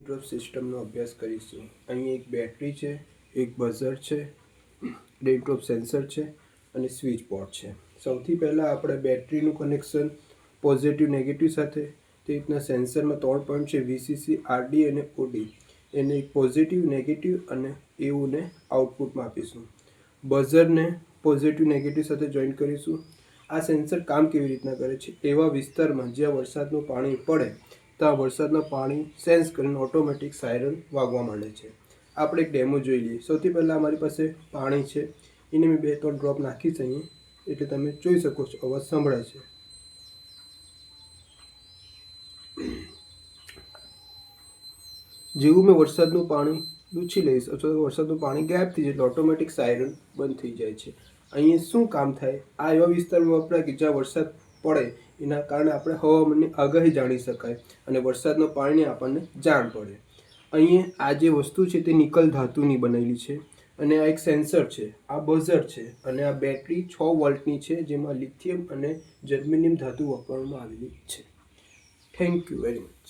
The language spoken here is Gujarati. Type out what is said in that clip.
ડ્રોપ સિસ્ટમનો અભ્યાસ કરીશું। અહીં એક બેટરી છે, એક બઝર છે, ડ્રોપ સેન્સર છે અને સ્વિચ બોર્ડ છે। સૌથી પહેલાં આપણે બેટરીનું કનેક્શન પોઝિટિવ નેગેટિવ સાથે, તે રીતના સેન્સરમાં 3 પોઈન્ટ છે, વીસીસી, આરડી અને ઓડી, એને એક પોઝિટિવ નેગેટિવ અને એઓને આઉટપુટમાં આપીશું। બઝરને પોઝિટિવ નેગેટિવ સાથે જોઈન્ટ કરીશું। આ સેન્સર કામ કેવી રીતના કરે છે, એવા વિસ્તારમાં જ્યાં વરસાદનું પાણી પડે ત્યાં વરસાદના પાણી સેન્સ કરીને ઓટોમેટિક સાયરન વાગવા માંડે છે। આપણે એક ડેમો જોઈ લઈએ। સૌથી પહેલાં અમારી પાસે પાણી છે, એને મેં 2-3 ડ્રોપ નાખીશ અહીં, એટલે તમે જોઈ શકો છો અવાજ સંભળાય છે। જેવું મેં વરસાદનું પાણી લૂછી લઈશ અથવા વરસાદનું પાણી ગાયબ થઈ જાય એટલે ઓટોમેટિક સાયરન બંધ થઈ જાય છે। અહીંયા શું કામ થાય, આ એવા વિસ્તારમાં વપરાય કે જ્યાં વરસાદ પડે એના કારણે આપણે હવામાનની આગાહી જાણી શકાય અને વરસાદના પાણીની આપણને જાણ પડે। અહીંયા આ જે વસ્તુ છે તે નિકલ ધાતુની બનેલી છે અને આ એક સેન્સર છે, આ બઝર છે અને આ બેટરી 6 વોલ્ટની છે, જેમાં લિથિયમ અને જર્મેનિયમ ધાતુ વાપરવામાં આવેલી છે। Thank you very much.